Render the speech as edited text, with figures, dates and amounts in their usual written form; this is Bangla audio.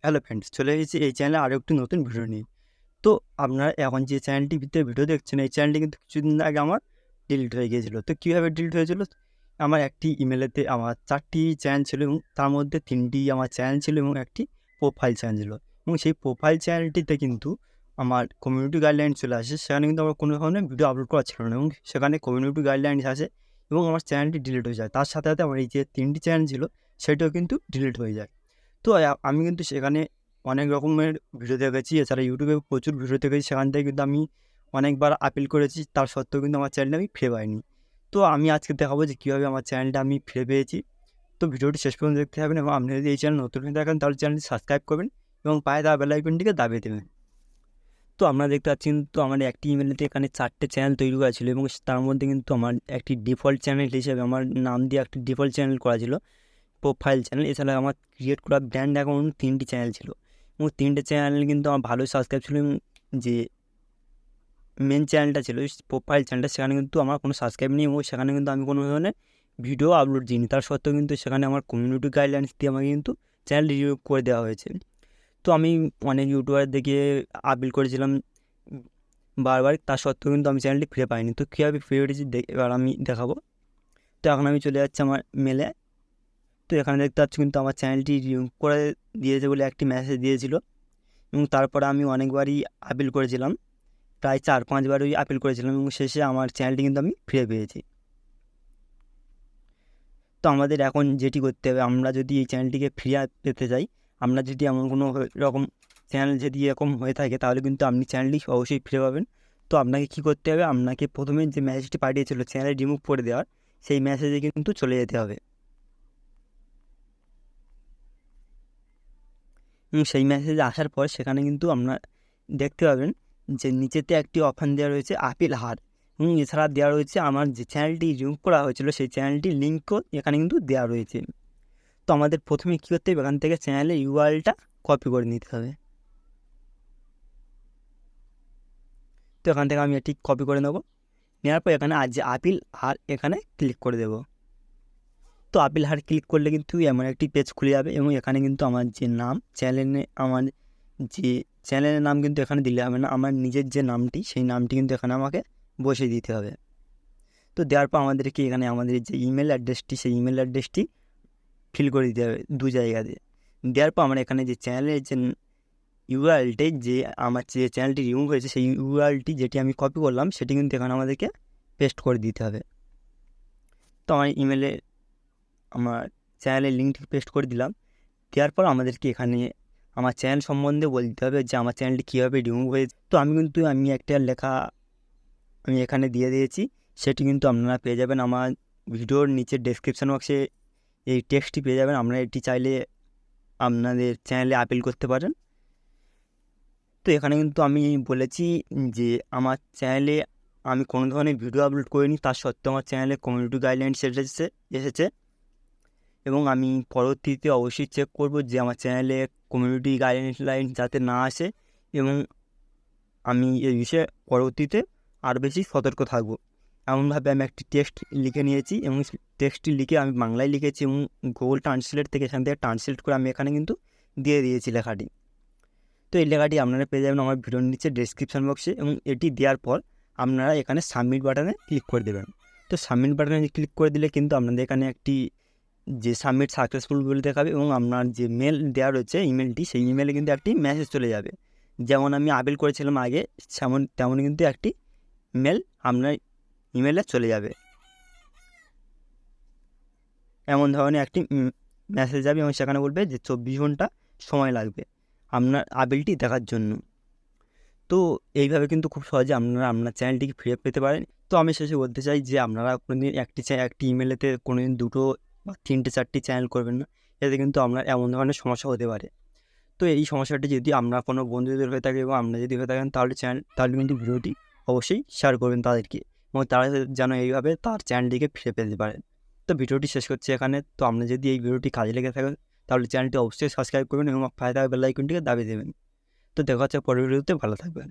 হ্যালো ফ্রেন্ডস, চলে এসেছি এই চ্যানেলে আরও একটি নতুন ভিডিও নিয়ে। তো আপনারা এখন যে চ্যানেলটির ভিতরে ভিডিও দেখছেন, এই চ্যানেলটি কিন্তু কিছুদিন আগে আমার ডিলিট হয়ে গিয়েছিলো। তো কীভাবে ডিলিট হয়েছিল? আমার একটি ইমেলেতে আমার 4টি চ্যানেল ছিল এবং তার মধ্যে 3টি আমার চ্যানেল ছিল এবং একটি প্রোফাইল চ্যানেল ছিল। এবং সেই প্রোফাইল চ্যানেলটিতে কিন্তু আমার কমিউনিটি গাইডলাইন চলে আসে। সেখানে কিন্তু আমার কোনো ধরনের ভিডিও আপলোড করা ছিল না এবং সেখানে কমিউনিটি গাইডলাইনস আসে এবং আমার চ্যানেলটি ডিলিট হয়ে যায়। তার সাথে সাথে আমার এই যে 3টি চ্যানেল ছিল সেটাও কিন্তু ডিলিট হয়ে যায়। তো আমি কিন্তু সেখানে অনেক রকমের ভিডিও দেখেছি, এছাড়া ইউটিউবে প্রচুর ভিডিও দেখেছি। সেখান থেকে কিন্তু আমি অনেকবার আপিল করেছি, তার সত্ত্বেও কিন্তু আমার চ্যানেলটা আমি ফিরে পাইনি। তো আমি আজকে দেখাবো যে কীভাবে আমার চ্যানেলটা আমি ফিরে পেয়েছি। তো ভিডিওটি শেষ পর্যন্ত দেখতে থাকবেন এবং আপনি যদি এই চ্যানেল নতুন হয়ে থাকেন তাহলে চ্যানেলটি সাবস্ক্রাইব করবেন এবং পায়ে দেওয়া বেল আইকনটিকে দাবিয়ে দেবেন। তো আপনারা দেখতে পাচ্ছেন, তো আমার একটি ইমেলেতে এখানে 4টে চ্যানেল তৈরি করা ছিল এবং তার মধ্যে কিন্তু আমার একটি ডিফল্ট চ্যানেল হিসেবে আমার নাম দিয়ে একটি ডিফল্ট চ্যানেল করা ছিল, প্রোফাইল চ্যানেল। এছাড়া আমার ক্রিয়েট করা ব্র্যান্ড অ্যাকাউন্ট 3টি চ্যানেল ছিল এবং 3টে চ্যানেল কিন্তু আমার ভালোই সাবস্ক্রাইব ছিল। এবং যে মেন চ্যানেলটা ছিল, প্রোফাইল চ্যানেলটা, সেখানে কিন্তু আমার কোনো সাবস্ক্রাইব নেই এবং সেখানে কিন্তু আমি কোনো ধরনের ভিডিও আপলোড দিইনি। তার সত্ত্বেও কিন্তু সেখানে আমার কমিউনিটি গাইডলাইন্স দিয়ে আমাকে কিন্তু চ্যানেল রিভিউ করে দেওয়া হয়েছে। তো আমি অনেক ইউটিউবার দেখে আপিল করেছিলাম বারবার, তার সত্ত্বেও কিন্তু আমি চ্যানেলটি ফিরে পাইনি। তো কীভাবে ফিরে পেয়েছি এবার আমি দেখাবো। তো এখন আমি চলে যাচ্ছি আমার মেলে। তো এখানে দেখতে পাচ্ছি কিন্তু আমার চ্যানেলটি রিমুভ করে দিয়েছে বলে একটি মেসেজ দিয়েছিল এবং তারপরে আমি অনেকবারই আপিল করেছিলাম, প্রায় 4-5 বারই আপিল করেছিলাম এবং শেষে আমার চ্যানেলটি কিন্তু আমি ফিরে পেয়েছি। তো আমাদের এখন যেটি করতে হবে, আমরা যদি এই চ্যানেলটিকে ফিরে পেতে চাই, আমরা যদি এমন কোনো রকম চ্যানেল যদি এরকম হয়ে থাকে তাহলে কিন্তু আপনি চ্যানেলটি অবশ্যই ফিরে পাবেন। তো আপনাকে কী করতে হবে, আপনাকে প্রথমে যে মেসেজটি পাঠিয়েছিল চ্যানেল রিমুভ করে দেওয়ার, সেই মেসেজে কিন্তু চলে যেতে হবে এবং সেই মেসেজে আসার পর সেখানে কিন্তু আপনার দেখতে পাবেন যে নিচেতে একটি অপশান দেওয়া রয়েছে আপিল হার, এবং এছাড়া দেওয়া রয়েছে আমার যে চ্যানেলটি রিমুভ করা হয়েছিল সেই চ্যানেলটির লিঙ্কও এখানে কিন্তু দেওয়া রয়েছে। তো আমাদের প্রথমে কী করতে হবে, এখান থেকে চ্যানেলের ইউআরএলটা কপি করে নিতে হবে। তো এখান থেকে আমি এটি কপি করে নেব, নেওয়ার পর এখানে আজ যে আপিল হার এখানে ক্লিক করে দেব। তো আপিল হার ক্লিক করলে কিন্তু এমন একটি পেজ খুলে যাবে এবং এখানে কিন্তু আমার যে নাম আমার যে চ্যানেলের নাম কিন্তু এখানে দিলে হবে না, আমার নিজের যে নামটি সেই নামটি কিন্তু এখানে আমাকে বসিয়ে দিতে হবে। তো দেওয়ার পর আমাদেরকে এখানে আমাদের যে ইমেল অ্যাড্রেসটি সেই ইমেল অ্যাড্রেসটি ফিল করে দিতে হবে 2 জায়গাতে। দেওয়ার পর আমরা এখানে যে চ্যানেলের যে ইউআরএলটি, যে আমার যে চ্যানেলটি রিমুভ হয়েছে সেই ইউআরএলটি যেটি আমি কপি করলাম সেটি কিন্তু এখানে আমাদেরকে পেস্ট করে দিতে হবে। তো আমার ইমেলে আমার চ্যানেলের লিঙ্কটি পেস্ট করে দিলাম। দেওয়ার পর আমাদেরকে এখানে আমার চ্যানেল সম্বন্ধে বলতে হবে যে আমার চ্যানেলটি কীভাবে রিমুভ হয়েছে। তো আমি একটা লেখা আমি এখানে দিয়ে দিয়েছি, সেটি কিন্তু আপনারা পেয়ে যাবেন আমার ভিডিওর নিচে ডেসক্রিপশন বক্সে। এই টেক্সটটি পেয়ে যাবেন, আপনারা এটি চাইলে আপনাদের চ্যানেলে আপিল করতে পারেন। তো এখানে কিন্তু আমি বলেছি যে আমার চ্যানেলে আমি কোনো ধরনের ভিডিও আপলোড করিনি, তার সত্ত্বেও আমার চ্যানেলে কমিউনিটি গাইডলাইন্স এসেছে এবং আমি পরবর্তীতে অবশ্যই চেক করব যে আমার চ্যানেলে কমিউনিটি গাইডলাইন যাতে না আসে এবং আমি এই বিষয়ে পরবর্তীতে আরও বেশি সতর্ক থাকব। এমনভাবে আমি একটি টেক্সট লিখে নিয়েছি এবং টেক্সটটি লিখে আমি বাংলায় লিখেছি এবং গুগল ট্রান্সলেট থেকে এখান থেকে ট্রান্সলেট করে আমি এখানে কিন্তু দিয়ে দিয়েছি লেখাটি। তো এই লেখাটি আপনারা পেয়ে যাবেন আমার ভিডিওর নিচে ডেসক্রিপশন বক্সে এবং এটি দেওয়ার পর আপনারা এখানে সাবমিট বাটনে ক্লিক করে দেবেন। তো সাবমিট বাটনে ক্লিক করে দিলে কিন্তু আপনাদের এখানে একটি যে সাবমিট সাকসেসফুল বলে দেখাবে এবং আপনার যে মেল দেওয়া রয়েছে ইমেলটি, সেই ইমেলে কিন্তু একটি মেসেজ চলে যাবে। যেমন আমি আপিল করেছিলাম আগে তেমনই কিন্তু একটি মেল আপনার ইমেলে চলে যাবে, এমন ধরনের একটি মেসেজ যাবে এবং সেখানে বলবে যে 24 ঘন্টা সময় লাগবে আপনার আপিলটি দেখার জন্য। তো এইভাবে কিন্তু খুব সহজে আপনারা আপনার চ্যানেলটিকে ফিরে পেতে পারেন। তো আমি শেষে বলতে চাই যে আপনারা কোনোদিন একটি ইমেলেতে কোনোদিন 2টো বা 3টে-4টি চ্যানেল করবেন না, এতে কিন্তু আপনার এমন ধরনের সমস্যা হতে পারে। তো এই সমস্যাটি যদি আপনার কোনো বন্ধুদের হয়ে থাকে এবং আপনারা যদি হয়ে থাকেন তাহলে কিন্তু ভিডিওটি অবশ্যই শেয়ার করবেন তাদেরকে এবং তারা যেন এইভাবে তার চ্যানেলটিকে ফিরে পেতে পারেন। তো ভিডিওটি শেষ করছি এখানে। তো আপনার যদি এই ভিডিওটি কাজে লেগে থাকে তাহলে চ্যানেলটি অবশ্যই সাবস্ক্রাইব করবেন এবং পাশে থাকা বেল আইকনটিকে দাবিয়ে দেবেন। তো দেখা হচ্ছে পরের ভিডিওতে, ভালো থাকবেন।